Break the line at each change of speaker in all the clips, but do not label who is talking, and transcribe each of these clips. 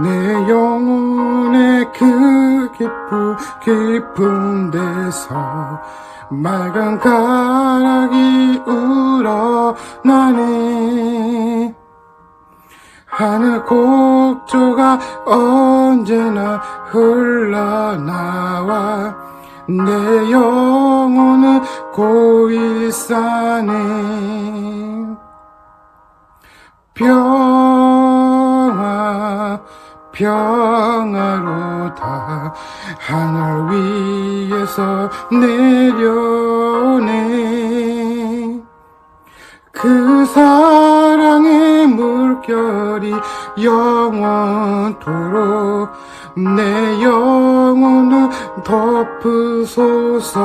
내 영혼의 그 깊은 데서 맑은 가락이 우러나네. 하늘 곡조가 언제나 흘러나와 내 영혼은 고이 싸네. 평화로다 하늘 위에서 내려오네. 그 사랑의 물결이 영원토록 내 영혼을 덮으소서.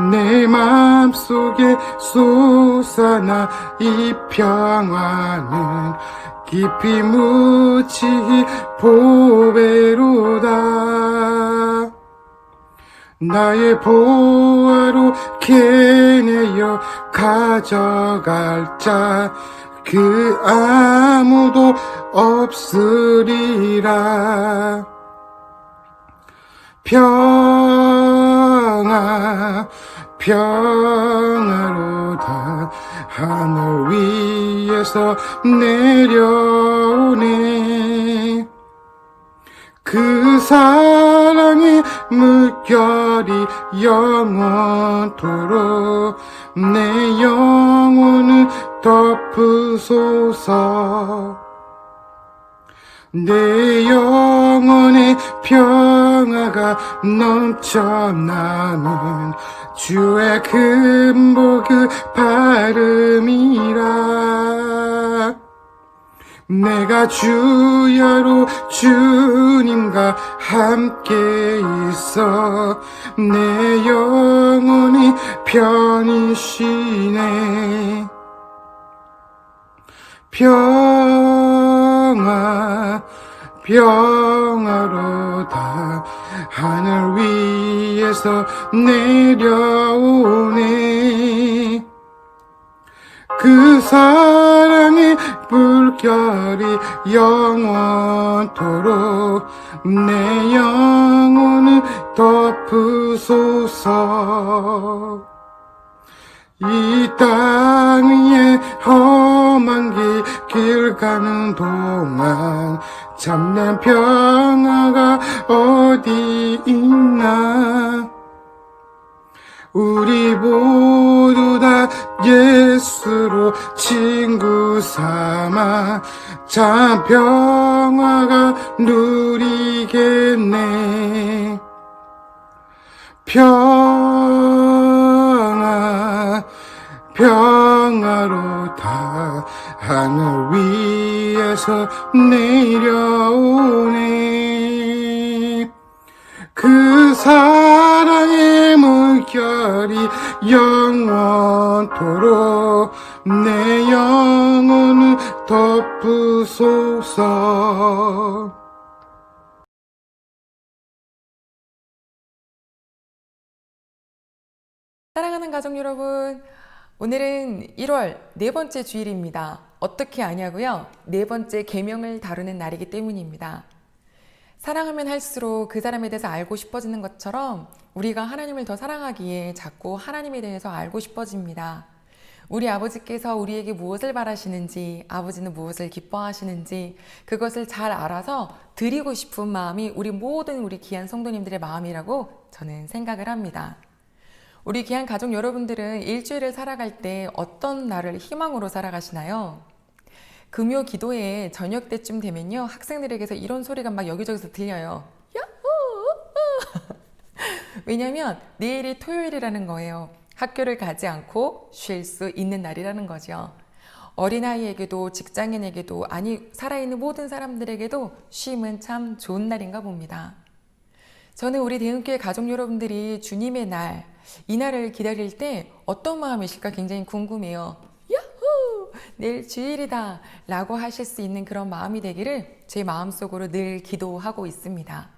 내 맘속에 솟아나 이 평화는 깊이 묻히 보배로다. 나의 보화로 캐내어 가져갈 자 그 아무도 없으리라. 평화로다 하늘 위에서 내려오네. 그 사랑의 물결이 영원토록 내 영혼을 덮으소서. 내 영혼의 평화가 넘쳐나는 주의 금복 그 발음이라. 내가 주야로 주님과 함께 있어 내 영혼이 편히 쉬네. 평화로다 하늘 위에서 내려오네. 그 사랑의 물결이 영원토록 내 영혼을 덮으소서. 이 땅 위에 험한 길 가는 동안 참된 평화가 어디 있나. 우리 모두 다 예수로 친구 삼아 참 평화가 누리겠네. 평화로다 하늘 위에서 내려오네. 그 사랑의 물결이 영원토록 내 영혼을 덮으소서.
사랑하는 가족 여러분, 오늘은 1월 네 번째 주일입니다. 어떻게 아냐고요? 네 번째 계명을 다루는 날이기 때문입니다. 사랑하면 할수록 그 사람에 대해서 알고 싶어지는 것처럼 우리가 하나님을 더 사랑하기에 자꾸 하나님에 대해서 알고 싶어집니다. 우리 아버지께서 우리에게 무엇을 바라시는지, 아버지는 무엇을 기뻐하시는지 그것을 잘 알아서 드리고 싶은 마음이 우리 모든 우리 귀한 성도님들의 마음이라고 저는 생각을 합니다. 우리 귀한 가족 여러분들은 일주일을 살아갈 때 어떤 날을 희망으로 살아가시나요? 금요 기도에 저녁 때쯤 되면요, 학생들에게서 이런 소리가 막 여기저기서 들려요. 야호! 왜냐면 내일이 토요일이라는 거예요. 학교를 가지 않고 쉴 수 있는 날이라는 거죠. 어린아이에게도 직장인에게도 아니 살아있는 모든 사람들에게도 쉼은 참 좋은 날인가 봅니다. 저는 우리 대흥교회 가족 여러분들이 주님의 날, 이 날을 기다릴 때 어떤 마음이실까 굉장히 궁금해요. 야호! 내일 주일이다 라고 하실 수 있는 그런 마음이 되기를 제 마음속으로 늘 기도하고 있습니다.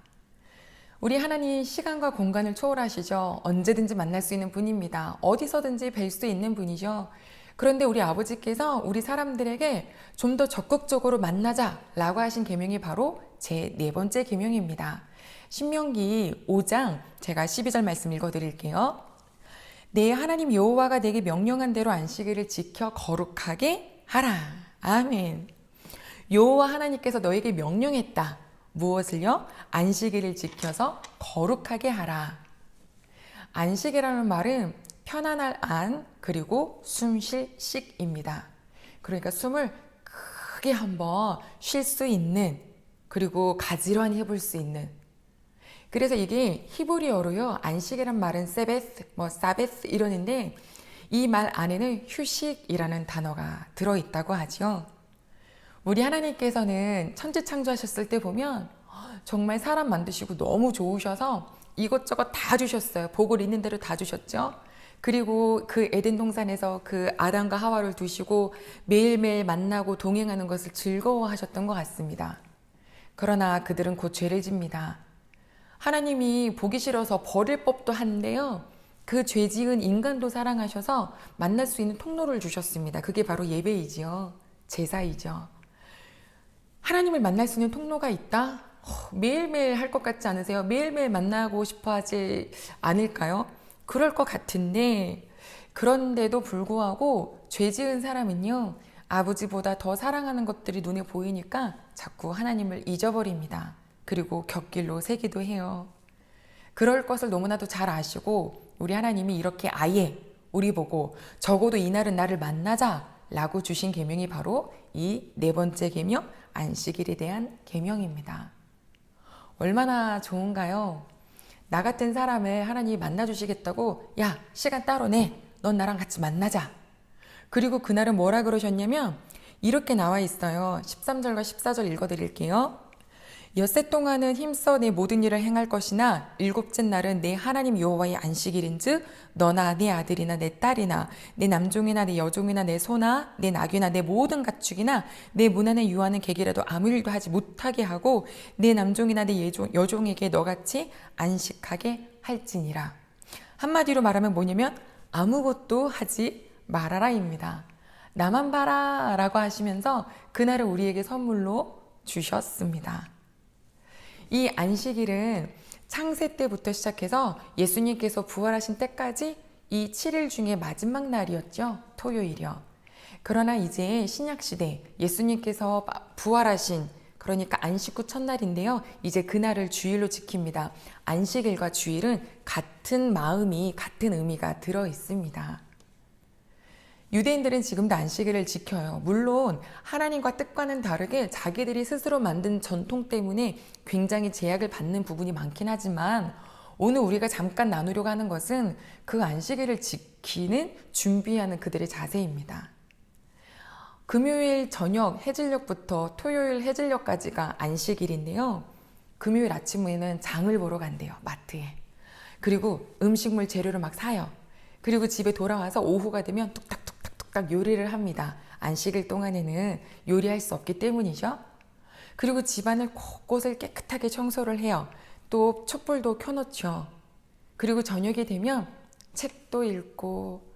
우리 하나님 시간과 공간을 초월하시죠. 언제든지 만날 수 있는 분입니다. 어디서든지 뵐 수 있는 분이죠. 그런데 우리 아버지께서 우리 사람들에게 좀 더 적극적으로 만나자라고 하신 계명이 바로 제 네 번째 계명입니다. 신명기 5장 제가 12절 말씀 읽어드릴게요. 내 하나님 여호와가 내게 명령한 대로 안식일을 지켜 거룩하게 하라. 아멘. 여호와 하나님께서 너에게 명령했다. 무엇을요? 안식일을 지켜서 거룩하게 하라. 안식이라는 말은 편안할 안 그리고 숨 쉴 씩입니다. 그러니까 숨을 크게 한번 쉴 수 있는 그리고 가지런히 해볼 수 있는 그래서 이게 히브리어로요 안식이란 말은 세베스, 사베스 이러는데 이 말 안에는 휴식이라는 단어가 들어있다고 하죠. 우리 하나님께서는 천지 창조하셨을 때 보면 정말 사람 만드시고 너무 좋으셔서 이것저것 다 주셨어요. 복을 있는 대로 다 주셨죠. 그리고 그 에덴 동산에서 그 아담과 하와를 두시고 매일매일 만나고 동행하는 것을 즐거워하셨던 것 같습니다. 그러나 그들은 곧 죄를 집니다. 하나님이 보기 싫어서 버릴 법도 한데요. 그 죄 지은 인간도 사랑하셔서 만날 수 있는 통로를 주셨습니다. 그게 바로 예배이지요. 제사이죠. 하나님을 만날 수 있는 통로가 있다? 매일매일 할 것 같지 않으세요? 매일매일 만나고 싶어 하지 않을까요? 그럴 것 같은데 그런데도 불구하고 죄 지은 사람은요. 아버지보다 더 사랑하는 것들이 눈에 보이니까 자꾸 하나님을 잊어버립니다. 그리고 곁길로 새기도 해요. 그럴 것을 너무나도 잘 아시고 우리 하나님이 이렇게 아예 우리 보고 적어도 이날은 나를 만나자 라고 주신 계명이 바로 이 네 번째 계명 안식일에 대한 계명입니다. 얼마나 좋은가요? 나 같은 사람을 하나님이 만나주시겠다고 야 시간 따로 내. 넌 나랑 같이 만나자. 그리고 그날은 뭐라 그러셨냐면 이렇게 나와 있어요. 13절과 14절 읽어드릴게요. 엿새 동안은 힘써 내 모든 일을 행할 것이나 일곱째 날은 내 하나님 여호와의 안식일인즉 너나 내 아들이나 내 딸이나 내 남종이나 내 여종이나 내 소나 내 낙이나 내 모든 가축이나 내 문 안에 유하는 객이라도 아무 일도 하지 못하게 하고 내 남종이나 내 여종에게 너같이 안식하게 할지니라. 한마디로 말하면 뭐냐면 아무것도 하지 말아라입니다. 나만 봐라 라고 하시면서 그날을 우리에게 선물로 주셨습니다. 이 안식일은 창세 때부터 시작해서 예수님께서 부활하신 때까지 이 7일 중에 마지막 날이었죠. 토요일이요. 그러나 이제 신약시대 예수님께서 부활하신 그러니까 안식 후 첫날인데요. 이제 그날을 주일로 지킵니다. 안식일과 주일은 같은 마음이 같은 의미가 들어 있습니다. 유대인들은 지금도 안식일을 지켜요. 물론 하나님과 뜻과는 다르게 자기들이 스스로 만든 전통 때문에 굉장히 제약을 받는 부분이 많긴 하지만 오늘 우리가 잠깐 나누려고 하는 것은 그 안식일을 지키는 준비하는 그들의 자세입니다. 금요일 저녁 해질녘부터 토요일 해질녘까지가 안식일인데요. 금요일 아침에는 장을 보러 간대요. 마트에. 그리고 음식물 재료를 막 사요. 그리고 집에 돌아와서 오후가 되면 뚝딱뚝딱뚝딱 요리를 합니다. 안식일 동안에는 요리할 수 없기 때문이죠. 그리고 집안을 곳곳을 깨끗하게 청소를 해요. 또 촛불도 켜놓죠. 그리고 저녁이 되면 책도 읽고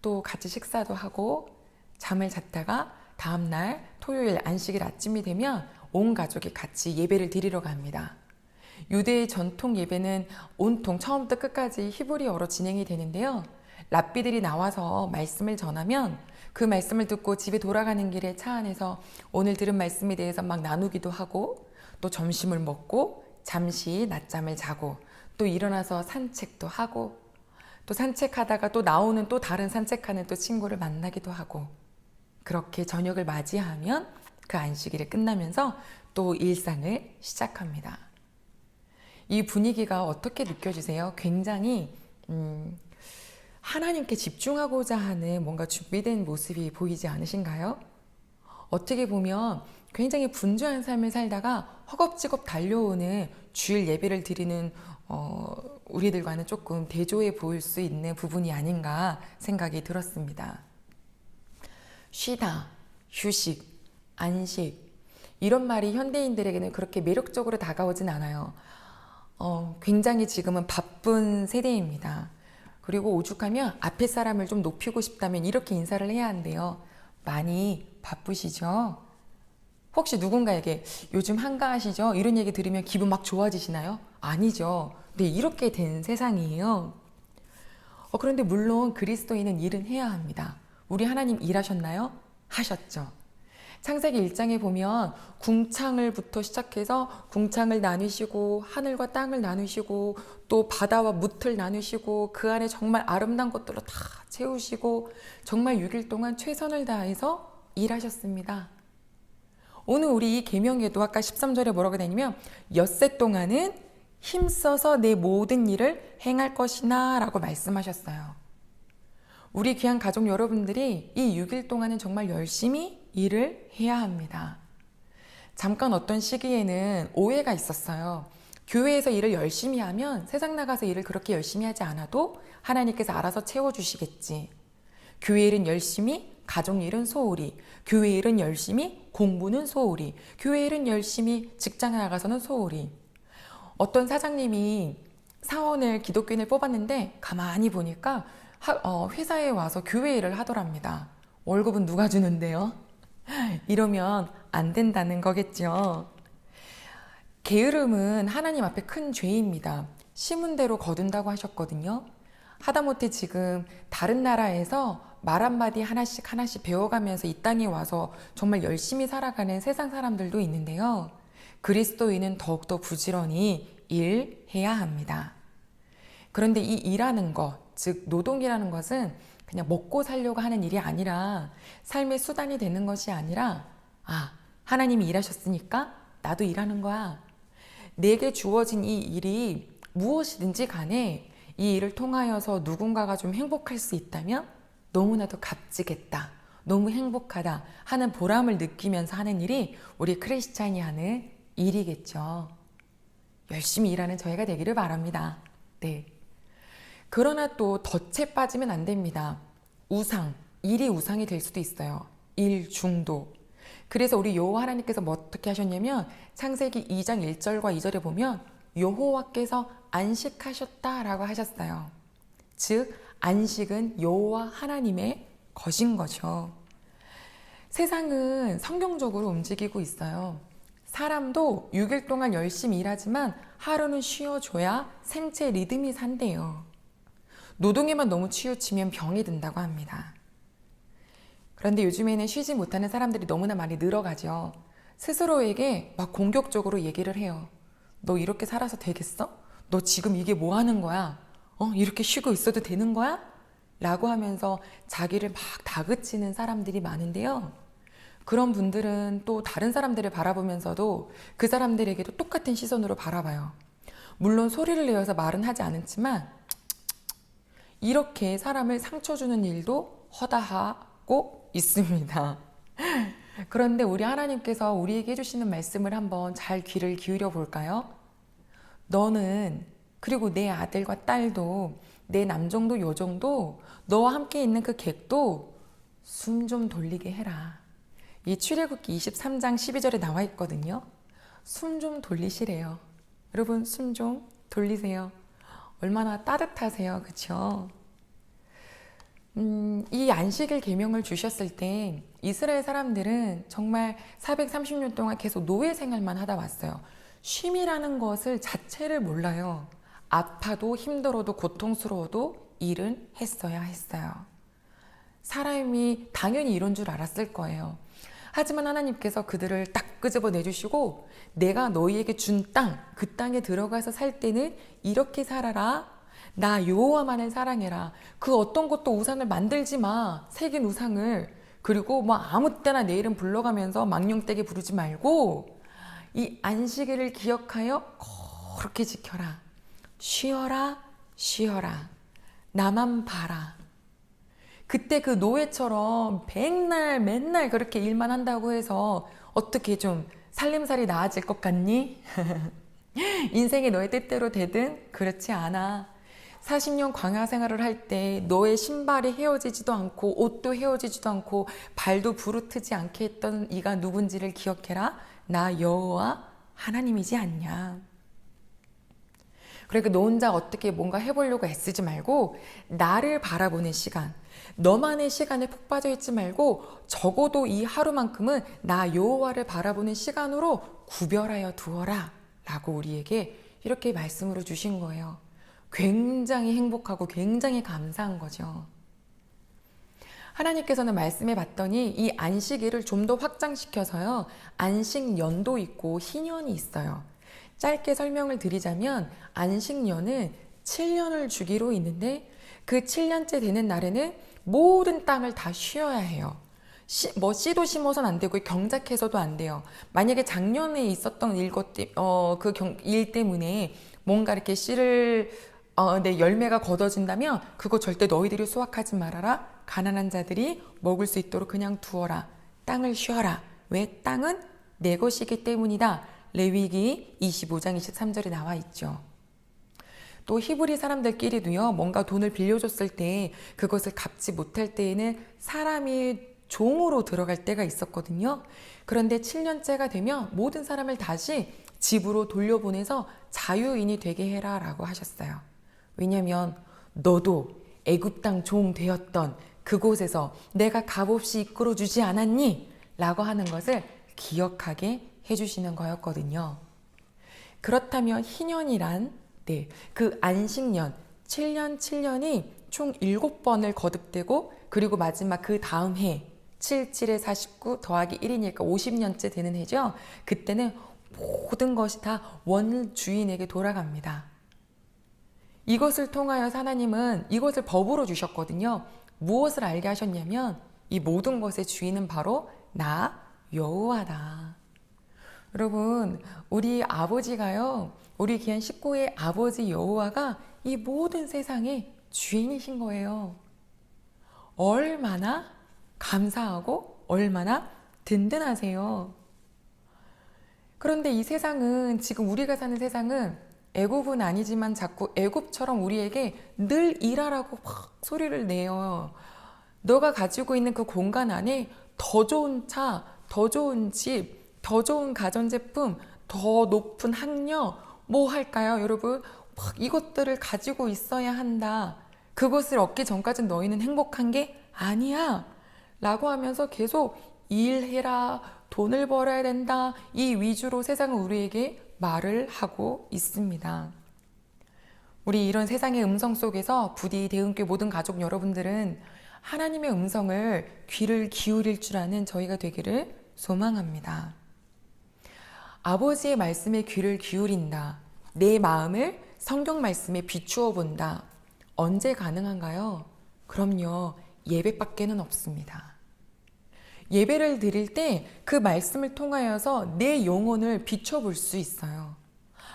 또 같이 식사도 하고 잠을 잤다가 다음날 토요일 안식일 아침이 되면 온 가족이 같이 예배를 드리러 갑니다. 유대의 전통 예배는 온통 처음부터 끝까지 히브리어로 진행이 되는데요. 랍비들이 나와서 말씀을 전하면 그 말씀을 듣고 집에 돌아가는 길에 차 안에서 오늘 들은 말씀에 대해서 막 나누기도 하고 또 점심을 먹고 잠시 낮잠을 자고 또 일어나서 산책도 하고 또 산책하다가 또 나오는 또 다른 산책하는 또 친구를 만나기도 하고 그렇게 저녁을 맞이하면 그 안식일이 끝나면서 또 일상을 시작합니다. 이 분위기가 어떻게 느껴지세요? 굉장히 하나님께 집중하고자 하는 뭔가 준비된 모습이 보이지 않으신가요? 어떻게 보면 굉장히 분주한 삶을 살다가 허겁지겁 달려오는 주일 예배를 드리는 우리들과는 조금 대조해 보일 수 있는 부분이 아닌가 생각이 들었습니다. 쉬다, 휴식, 안식 이런 말이 현대인들에게는 그렇게 매력적으로 다가오진 않아요. 굉장히 지금은 바쁜 세대입니다. 그리고 오죽하면 앞에 사람을 좀 높이고 싶다면 이렇게 인사를 해야 한대요. 많이 바쁘시죠? 혹시 누군가에게 요즘 한가하시죠? 이런 얘기 들으면 기분 막 좋아지시나요? 아니죠. 네, 이렇게 된 세상이에요. 그런데 물론 그리스도인은 일은 해야 합니다. 우리 하나님 일하셨나요? 하셨죠. 창세기 1장에 보면 궁창을부터 시작해서 궁창을 나누시고 하늘과 땅을 나누시고 또 바다와 뭇을 나누시고 그 안에 정말 아름다운 것들로 다 채우시고 정말 6일 동안 최선을 다해서 일하셨습니다. 오늘 우리 이 계명에도 아까 13절에 뭐라고 되냐면 엿새 동안은 힘써서 내 모든 일을 행할 것이나 라고 말씀하셨어요. 우리 귀한 가족 여러분들이 이 6일 동안은 정말 열심히 일을 해야 합니다. 잠깐 어떤 시기에는 오해가 있었어요. 교회에서 일을 열심히 하면 세상 나가서 일을 그렇게 열심히 하지 않아도 하나님께서 알아서 채워주시겠지. 교회 일은 열심히, 가족 일은 소홀히, 교회 일은 열심히, 공부는 소홀히, 교회 일은 열심히, 직장에 나가서는 소홀히. 어떤 사장님이 사원을 기독교인을 뽑았는데 가만히 보니까 회사에 와서 교회 일을 하더랍니다. 월급은 누가 주는데요? 이러면 안 된다는 거겠죠. 게으름은 하나님 앞에 큰 죄입니다. 심은 대로 거둔다고 하셨거든요. 하다못해 지금 다른 나라에서 말 한마디 하나씩 하나씩 배워가면서 이 땅에 와서 정말 열심히 살아가는 세상 사람들도 있는데요. 그리스도인은 더욱더 부지런히 일해야 합니다. 그런데 이 일하는 것, 즉 노동이라는 것은 그냥 먹고 살려고 하는 일이 아니라 삶의 수단이 되는 것이 아니라 하나님이 일하셨으니까 나도 일하는 거야. 내게 주어진 이 일이 무엇이든지 간에 이 일을 통하여서 누군가가 좀 행복할 수 있다면 너무나도 값지겠다, 너무 행복하다 하는 보람을 느끼면서 하는 일이 우리 크리스찬이 하는 일이겠죠. 열심히 일하는 저희가 되기를 바랍니다. 네. 그러나 또 덫에 빠지면 안 됩니다. 일이 우상이 될 수도 있어요. 일 중독. 그래서 우리 여호와 하나님께서 어떻게 하셨냐면 창세기 2장 1절과 2절에 보면 여호와께서 안식하셨다라고 하셨어요. 즉 안식은 여호와 하나님의 것인 거죠. 세상은 성경적으로 움직이고 있어요. 사람도 6일 동안 열심히 일하지만 하루는 쉬어줘야 생체 리듬이 산대요. 노동에만 너무 치우치면 병이 든다고 합니다. 그런데 요즘에는 쉬지 못하는 사람들이 너무나 많이 늘어가죠. 스스로에게 막 공격적으로 얘기를 해요. 너 이렇게 살아서 되겠어? 너 지금 이게 뭐 하는 거야? 이렇게 쉬고 있어도 되는 거야? 라고 하면서 자기를 막 다그치는 사람들이 많은데요. 그런 분들은 또 다른 사람들을 바라보면서도 그 사람들에게도 똑같은 시선으로 바라봐요. 물론 소리를 내어서 말은 하지 않지만 이렇게 사람을 상처 주는 일도 허다하고 있습니다. 그런데 우리 하나님께서 우리에게 해주시는 말씀을 한번 잘 귀를 기울여 볼까요? 너는, 그리고 내 아들과 딸도, 내 남종도 여종도, 너와 함께 있는 그 객도 숨 좀 돌리게 해라. 이 출애굽기 23장 12절에 나와 있거든요. 숨 좀 돌리시래요. 여러분 숨 좀 돌리세요. 얼마나 따뜻하세요, 그렇죠? 이 안식일 계명을 주셨을 때 이스라엘 사람들은 정말 430년 동안 계속 노예 생활만 하다 왔어요. 쉼이라는 것을 자체를 몰라요. 아파도 힘들어도 고통스러워도 일은 했어야 했어요. 사람이 당연히 이런 줄 알았을 거예요. 하지만 하나님께서 그들을 딱 끄집어 내주시고 내가 너희에게 준 땅, 그 땅에 들어가서 살 때는 이렇게 살아라. 나 여호와만을 사랑해라. 그 어떤 것도 우상을 만들지 마. 새긴 우상을. 그리고 뭐 아무 때나 내 이름 불러가면서 망령되게 부르지 말고 이 안식일을 기억하여 그렇게 지켜라. 쉬어라, 쉬어라. 나만 봐라. 그때 그 노예처럼 백날 맨날 그렇게 일만 한다고 해서 어떻게 좀 살림살이 나아질 것 같니? 인생이 너의 뜻대로 되든 그렇지 않아. 40년 광야 생활을 할 때 너의 신발이 헤어지지도 않고 옷도 헤어지지도 않고 발도 부르트지 않게 했던 이가 누군지를 기억해라. 나 여호와 하나님이지 않냐. 그러니까 너 혼자 어떻게 뭔가 해보려고 애쓰지 말고 나를 바라보는 시간, 너만의 시간에 푹 빠져 있지 말고 적어도 이 하루만큼은 나 여호와를 바라보는 시간으로 구별하여 두어라 라고 우리에게 이렇게 말씀으로 주신 거예요. 굉장히 행복하고 굉장히 감사한 거죠. 하나님께서는 말씀해 봤더니 이 안식일을 좀 더 확장시켜서요. 안식년도 있고 희년이 있어요. 짧게 설명을 드리자면 안식년은 7년을 주기로 있는데 그 7년째 되는 날에는 모든 땅을 다 쉬어야 해요. 씨도 심어서는 안 되고 경작해서도 안 돼요. 만약에 작년에 있었던 일 때문에 뭔가 이렇게 씨를 내 열매가 걷어진다면 그거 절대 너희들이 수확하지 말아라. 가난한 자들이 먹을 수 있도록 그냥 두어라. 땅을 쉬어라. 왜? 땅은 내 것이기 때문이다. 레위기 25장 23절에 나와 있죠. 또 히브리 사람들끼리도요. 뭔가 돈을 빌려줬을 때 그것을 갚지 못할 때에는 사람이 종으로 들어갈 때가 있었거든요. 그런데 7년째가 되면 모든 사람을 다시 집으로 돌려보내서 자유인이 되게 해라 라고 하셨어요. 왜냐하면 너도 애굽 땅 종 되었던 그곳에서 내가 값없이 이끌어주지 않았니? 라고 하는 것을 기억하게 해주시는 거였거든요. 그렇다면 희년이란 그 안식년 7년이 총 7번을 거듭되고 그리고 마지막 그 다음 해 7, 7에 49 더하기 1이니까 50년째 되는 해죠. 그때는 모든 것이 다 원주인에게 돌아갑니다. 이것을 통하여 하나님은 이것을 법으로 주셨거든요. 무엇을 알게 하셨냐면 이 모든 것의 주인은 바로 나 여호와다. 여러분, 우리 아버지가요. 우리 귀한 식구의 아버지 여호와가 이 모든 세상의 주인이신 거예요. 얼마나 감사하고 얼마나 든든하세요. 그런데 이 세상은 지금 우리가 사는 세상은 애굽은 아니지만 자꾸 애굽처럼 우리에게 늘 일하라고 막 소리를 내요. 너가 가지고 있는 그 공간 안에 더 좋은 차, 더 좋은 집, 더 좋은 가전제품, 더 높은 학력, 뭐 할까요, 여러분? 막 이것들을 가지고 있어야 한다. 그것을 얻기 전까지는 너희는 행복한 게 아니야. 라고 하면서 계속 일해라, 돈을 벌어야 된다. 이 위주로 세상은 우리에게 말을 하고 있습니다. 우리 이런 세상의 음성 속에서 부디 대흥교회 모든 가족 여러분들은 하나님의 음성을 귀를 기울일 줄 아는 저희가 되기를 소망합니다. 아버지의 말씀에 귀를 기울인다. 내 마음을 성경 말씀에 비추어 본다. 언제 가능한가요? 그럼요. 예배밖에는 없습니다. 예배를 드릴 때 그 말씀을 통하여서 내 영혼을 비춰볼 수 있어요.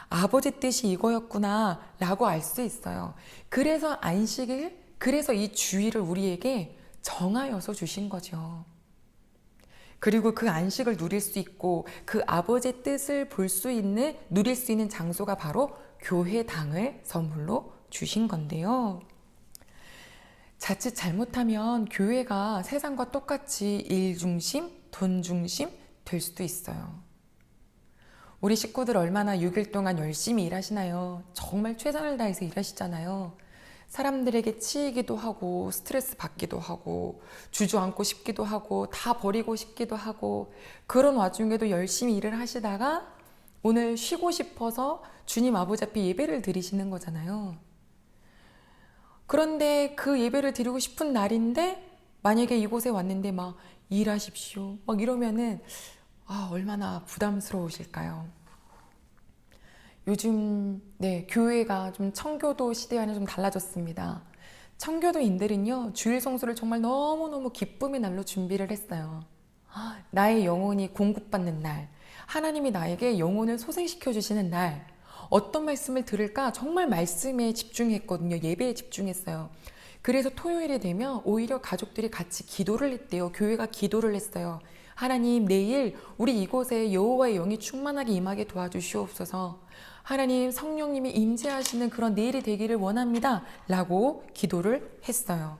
아버지 뜻이 이거였구나 라고 알 수 있어요. 그래서 안식일, 그래서 이 주일을 우리에게 정하여서 주신 거죠. 그리고 그 안식을 누릴 수 있고 그 아버지의 뜻을 볼 수 있는, 누릴 수 있는 장소가 바로 교회당을 선물로 주신 건데요. 자칫 잘못하면 교회가 세상과 똑같이 일 중심, 돈 중심 될 수도 있어요. 우리 식구들 얼마나 6일 동안 열심히 일하시나요? 정말 최선을 다해서 일하시잖아요. 사람들에게 치이기도 하고 스트레스 받기도 하고 주저앉고 싶기도 하고 다 버리고 싶기도 하고 그런 와중에도 열심히 일을 하시다가 오늘 쉬고 싶어서 주님 아버지 앞에 예배를 드리시는 거잖아요. 그런데 그 예배를 드리고 싶은 날인데 만약에 이곳에 왔는데 막 일하십시오 막 이러면은 얼마나 부담스러우실까요? 요즘 교회가 좀 청교도 시대와는 좀 달라졌습니다. 청교도인들은요 주일 성수를 정말 너무너무 기쁨의 날로 준비를 했어요. 나의 영혼이 공급받는 날, 하나님이 나에게 영혼을 소생시켜 주시는 날, 어떤 말씀을 들을까 정말 말씀에 집중했거든요. 예배에 집중했어요. 그래서 토요일이 되면 오히려 가족들이 같이 기도를 했대요. 교회가 기도를 했어요. 하나님, 내일 우리 이곳에 여호와의 영이 충만하게 임하게 도와주시옵소서. 하나님, 성령님이 임재하시는 그런 내일이 되기를 원합니다 라고 기도를 했어요.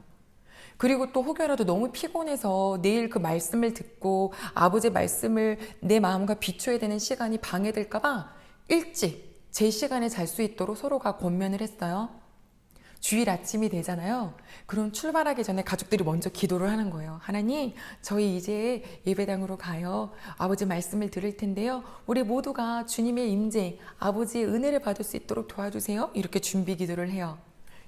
그리고 또 혹여라도 너무 피곤해서 내일 그 말씀을 듣고 아버지의 말씀을 내 마음과 비춰야 되는 시간이 방해될까 봐 일찍 제 시간에 잘 수 있도록 서로가 권면을 했어요. 주일 아침이 되잖아요. 그럼 출발하기 전에 가족들이 먼저 기도를 하는 거예요. 하나님, 저희 이제 예배당으로 가요. 아버지 말씀을 들을 텐데요. 우리 모두가 주님의 임재, 아버지의 은혜를 받을 수 있도록 도와주세요. 이렇게 준비 기도를 해요.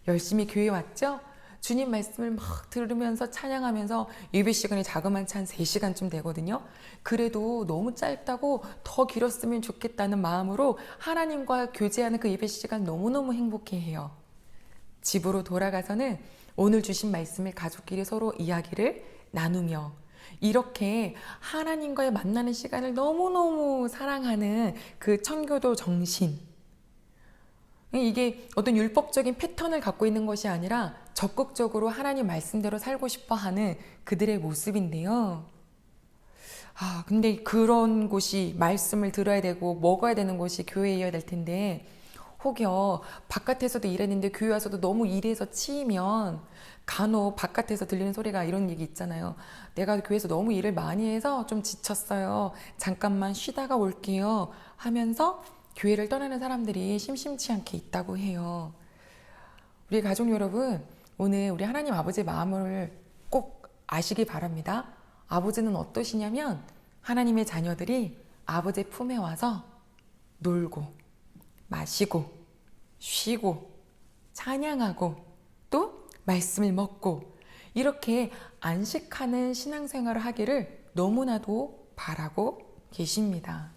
열심히 교회 왔죠? 주님 말씀을 막 들으면서 찬양하면서 예배 시간이 자그만치 한 3시간쯤 되거든요. 그래도 너무 짧다고 더 길었으면 좋겠다는 마음으로 하나님과 교제하는 그 예배 시간 너무너무 행복해해요. 집으로 돌아가서는 오늘 주신 말씀을 가족끼리 서로 이야기를 나누며 이렇게 하나님과의 만나는 시간을 너무너무 사랑하는 그 청교도 정신, 이게 어떤 율법적인 패턴을 갖고 있는 것이 아니라 적극적으로 하나님 말씀대로 살고 싶어 하는 그들의 모습인데요. 근데 그런 곳이 말씀을 들어야 되고 먹어야 되는 곳이 교회여야 될 텐데 혹여 바깥에서도 일했는데 교회 와서도 너무 일해서 치이면 간혹 바깥에서 들리는 소리가 이런 얘기 있잖아요. 내가 교회에서 너무 일을 많이 해서 좀 지쳤어요. 잠깐만 쉬다가 올게요. 하면서 교회를 떠나는 사람들이 심심치 않게 있다고 해요. 우리 가족 여러분, 오늘 우리 하나님 아버지의 마음을 꼭 아시기 바랍니다. 아버지는 어떠시냐면 하나님의 자녀들이 아버지의 품에 와서 놀고 마시고 쉬고 찬양하고 또 말씀을 먹고 이렇게 안식하는 신앙생활을 하기를 너무나도 바라고 계십니다.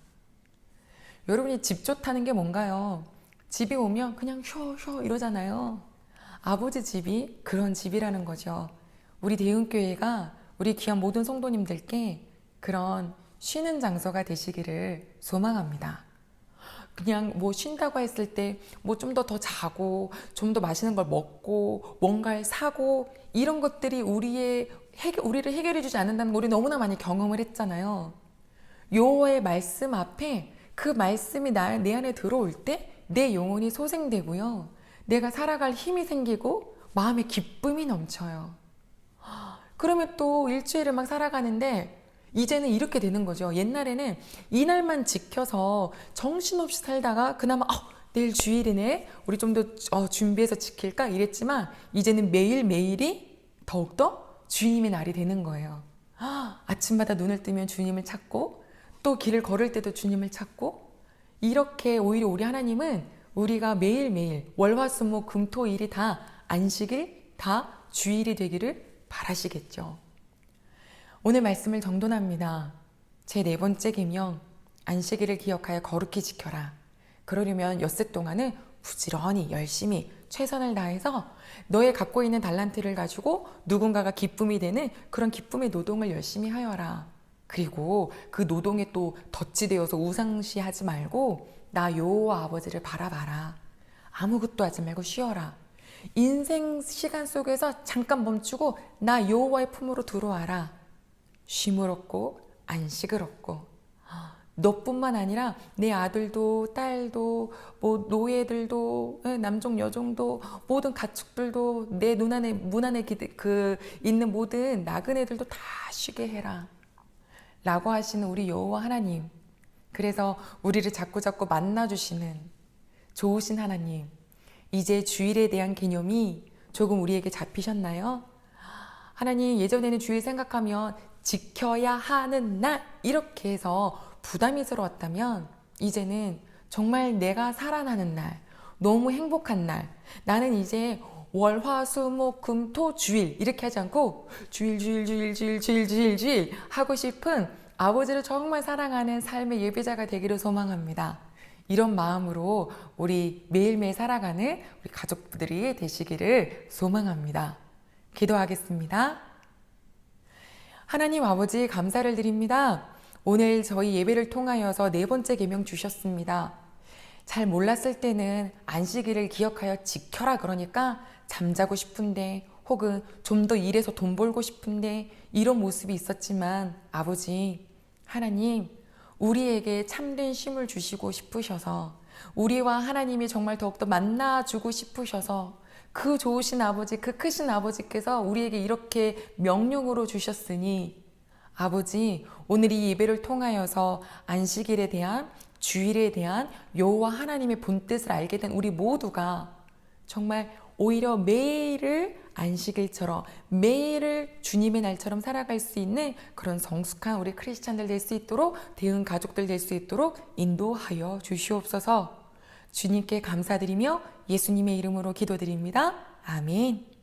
여러분이 집 좋다는 게 뭔가요? 집에 오면 그냥 쉬어 이러잖아요. 아버지 집이 그런 집이라는 거죠. 우리 대흥교회가 우리 귀한 모든 성도님들께 그런 쉬는 장소가 되시기를 소망합니다. 그냥 뭐 쉰다고 했을 때 뭐 좀 더 자고 좀 더 맛있는 걸 먹고 뭔가를 사고 이런 것들이 우리를 해결해 주지 않는다는 걸 우리 너무나 많이 경험을 했잖아요. 여호와의 말씀 앞에 그 말씀이 내 안에 들어올 때 내 영혼이 소생되고요. 내가 살아갈 힘이 생기고 마음에 기쁨이 넘쳐요. 그러면 또 일주일을 막 살아가는데 이제는 이렇게 되는 거죠. 옛날에는 이날만 지켜서 정신없이 살다가 그나마 내일 주일이네. 우리 좀 더 준비해서 지킬까 이랬지만 이제는 매일매일이 더욱더 주님의 날이 되는 거예요. 아침마다 눈을 뜨면 주님을 찾고 또 길을 걸을 때도 주님을 찾고 이렇게 오히려 우리 하나님은 우리가 매일매일 월화수목 금토일이 다 안식일 다 주일이 되기를 바라시겠죠. 오늘 말씀을 정돈합니다. 제 4번째 계명 안식일을 기억하여 거룩히 지켜라. 그러려면 엿새 동안은 부지런히 열심히 최선을 다해서 너의 갖고 있는 달란트를 가지고 누군가가 기쁨이 되는 그런 기쁨의 노동을 열심히 하여라. 그리고 그 노동에 또 덫이 되어서 우상시하지 말고 나 여호와 아버지를 바라봐라. 아무것도 하지 말고 쉬어라. 인생 시간 속에서 잠깐 멈추고 나 여호와의 품으로 들어와라. 쉼을 얻고 안식을 얻고 너뿐만 아니라 내 아들도 딸도 뭐 노예들도 남종 여종도 모든 가축들도 내 문 안에 있는 모든 나그네들도 다 쉬게 해라 라고 하시는 우리 여호와 하나님, 그래서 우리를 자꾸자꾸 만나주시는 좋으신 하나님, 이제 주일에 대한 개념이 조금 우리에게 잡히셨나요? 하나님, 예전에는 주일 생각하면 지켜야 하는 날 이렇게 해서 부담스러웠다면 이제는 정말 내가 살아나는 날, 너무 행복한 날, 나는 이제 월화수목금토 주일 이렇게 하지 않고 주일 하고 싶은 아버지를 정말 사랑하는 삶의 예배자가 되기를 소망합니다. 이런 마음으로 우리 매일매일 살아가는 우리 가족들이 되시기를 소망합니다. 기도하겠습니다. 하나님 아버지 감사를 드립니다. 오늘 저희 예배를 통하여서 4번째 계명 주셨습니다. 잘 몰랐을 때는 안식일을 기억하여 지켜라 그러니까 잠자고 싶은데 혹은 좀 더 일해서 돈 벌고 싶은데 이런 모습이 있었지만 아버지 하나님, 우리에게 참된 쉼을 주시고 싶으셔서 우리와 하나님이 정말 더욱더 만나주고 싶으셔서 그 좋으신 아버지, 그 크신 아버지께서 우리에게 이렇게 명령으로 주셨으니 아버지, 오늘 이 예배를 통하여서 안식일에 대한 주일에 대한 여호와 하나님의 본뜻을 알게 된 우리 모두가 정말 오히려 매일을 안식일처럼 매일을 주님의 날처럼 살아갈 수 있는 그런 성숙한 우리 크리스찬들 될 수 있도록, 대응 가족들 될 수 있도록 인도하여 주시옵소서. 주님께 감사드리며 예수님의 이름으로 기도드립니다. 아멘.